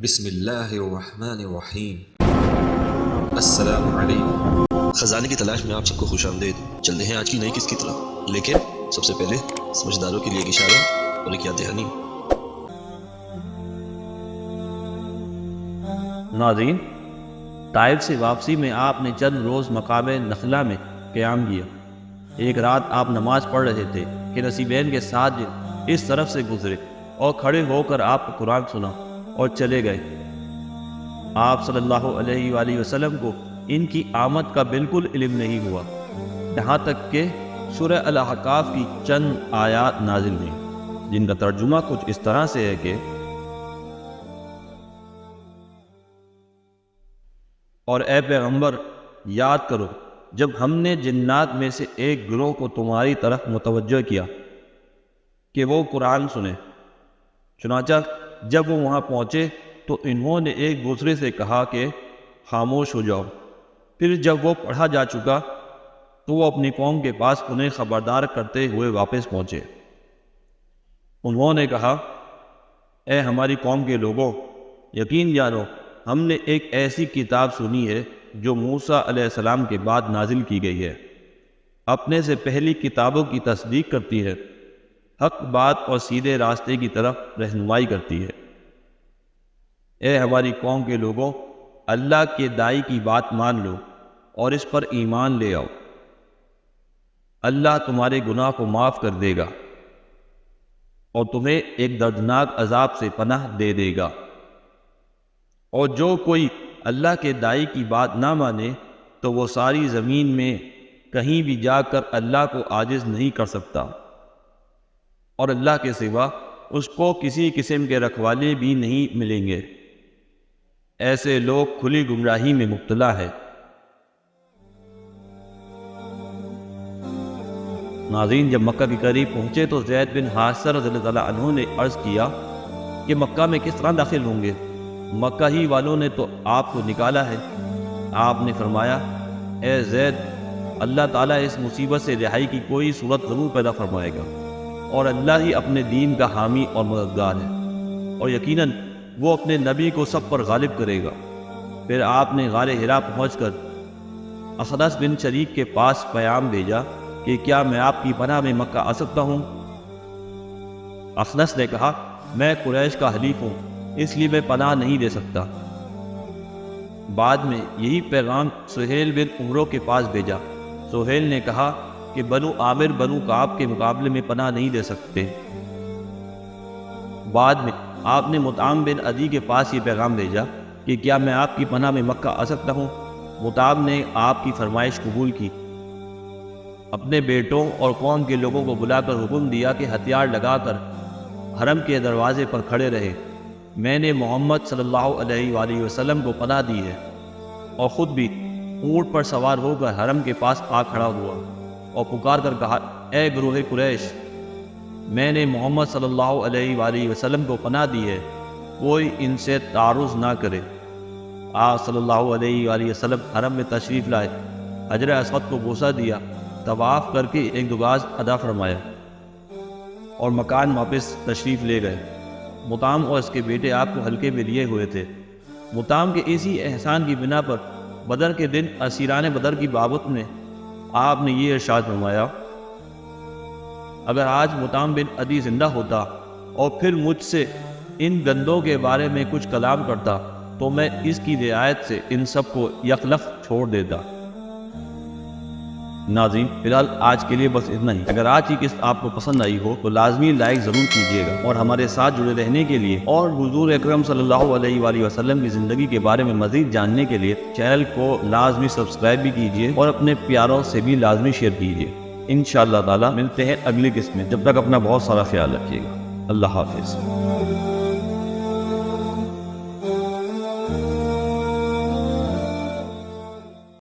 بسم اللہ الرحمن الرحیم۔ السلام علیکم۔ خزانے کی تلاش میں آپ سب کو خوش آمدید۔ چلتے ہیں آج کی نئی قسط کی طرف، لیکن سب سے پہلے سمجھداروں کے لیے ایک اشارہ اور ایک یاد دہانی۔ ناظرین، طائف سے واپسی میں آپ نے چند روز مقام نخلا میں قیام کیا۔ ایک رات آپ نماز پڑھ رہے تھے کہ نصیبین کے ساتھ اس طرف سے گزرے اور کھڑے ہو کر آپ کو قرآن سنا اور چلے گئے۔ آپ صلی اللہ علیہ وآلہ وسلم کو ان کی آمد کا بالکل علم نہیں ہوا، یہاں تک کہ سورہ الاحقاف کی چند آیات نازل ہوئیں، جن کا ترجمہ کچھ اس طرح سے ہے کہ اور اے پیغمبر، یاد کرو جب ہم نے جنات میں سے ایک گروہ کو تمہاری طرف متوجہ کیا کہ وہ قرآن سنے، چنانچہ جب وہ وہاں پہنچے تو انہوں نے ایک دوسرے سے کہا کہ خاموش ہو جاؤ۔ پھر جب وہ پڑھا جا چکا تو وہ اپنی قوم کے پاس انہیں خبردار کرتے ہوئے واپس پہنچے۔ انہوں نے کہا، اے ہماری قوم کے لوگوں، یقین جانو ہم نے ایک ایسی کتاب سنی ہے جو موسیٰ علیہ السلام کے بعد نازل کی گئی ہے، اپنے سے پہلی کتابوں کی تصدیق کرتی ہے، حق بات اور سیدھے راستے کی طرف رہنمائی کرتی ہے۔ اے ہماری قوم کے لوگوں، اللہ کے داعی کی بات مان لو اور اس پر ایمان لے آؤ۔ اللہ تمہارے گناہ کو معاف کر دے گا اور تمہیں ایک دردناک عذاب سے پناہ دے دے گا۔ اور جو کوئی اللہ کے داعی کی بات نہ مانے تو وہ ساری زمین میں کہیں بھی جا کر اللہ کو عاجز نہیں کر سکتا، اور اللہ کے سوا اس کو کسی قسم کے رکھوالے بھی نہیں ملیں گے۔ ایسے لوگ کھلی گمراہی میں مبتلا ہے۔ ناظرین، جب مکہ کے قریب پہنچے تو زید بن حارثہ رضی اللہ تعالیٰ عنہ نے عرض کیا کہ مکہ میں کس طرح داخل ہوں گے؟ مکہ ہی والوں نے تو آپ کو نکالا ہے۔ آپ نے فرمایا، اے زید، اللہ تعالیٰ اس مصیبت سے رہائی کی کوئی صورت ضرور پیدا فرمائے گا، اور اللہ ہی اپنے دین کا حامی اور مددگار ہے، اور یقیناً وہ اپنے نبی کو سب پر غالب کرے گا۔ پھر آپ نے غار حرا پہنچ کر اخنس بن شریک کے پاس پیام بھیجا کہ کیا میں آپ کی پناہ میں مکہ آ سکتا ہوں؟ اخنس نے کہا، میں قریش کا حلیف ہوں، اس لیے میں پناہ نہیں دے سکتا۔ بعد میں یہی پیغام سہیل بن عمرو کے پاس بھیجا۔ سہیل نے کہا کہ بنو عامر بنو کعب کے مقابلے میں پناہ نہیں دے سکتے۔ بعد میں آپ نے مطعم بن عدی کے پاس یہ پیغام بھیجا کہ کیا میں آپ کی پناہ میں مکہ آ سکتا ہوں؟ مطعم نے آپ کی فرمائش قبول کی، اپنے بیٹوں اور قوم کے لوگوں کو بلا کر حکم دیا کہ ہتھیار لگا کر حرم کے دروازے پر کھڑے رہے۔ میں نے محمد صلی اللہ علیہ وآلہ وسلم کو پناہ دی ہے، اور خود بھی اونٹ پر سوار ہو کر حرم کے پاس آ کھڑا ہوا اور پکار کر کہا، اے گروہ قریش، میں نے محمد صلی اللہ علیہ وآلہ وسلم کو پناہ دی ہے، کوئی ان سے تعارض نہ کرے۔ آپ صلی اللہ علیہ وآلہ وسلم حرم میں تشریف لائے، حجر اسود کو بوسہ دیا، طواف کر کے ایک دگاز ادا فرمایا اور مکان واپس تشریف لے گئے۔ مطعم اور اس کے بیٹے آپ کو حلقے میں لیے ہوئے تھے۔ مطعم کے اسی احسان کی بنا پر بدر کے دن اسیران بدر کی بابت میں آپ نے یہ ارشاد فرمایا، اگر آج مطعم بن عدی زندہ ہوتا اور پھر مجھ سے ان گندوں کے بارے میں کچھ کلام کرتا تو میں اس کی رعایت سے ان سب کو یکلخ چھوڑ دیتا۔ ناظرین، فی الحال آج کے لیے بس اتنا ہی۔ اگر آج کی قسط آپ کو پسند آئی ہو تو لازمی لائک ضرور کیجیے گا، اور ہمارے ساتھ جڑے رہنے کے لیے اور حضور اکرم صلی اللہ علیہ وآلہ وسلم کی زندگی کے بارے میں مزید جاننے کے لیے چینل کو لازمی سبسکرائب بھی کیجیے اور اپنے پیاروں سے بھی لازمی شیئر کیجیے۔ انشاءاللہ تعالی ملتے ہیں اگلی قسط میں، جب تک اپنا بہت سارا خیال رکھیے گا۔ اللہ حافظ۔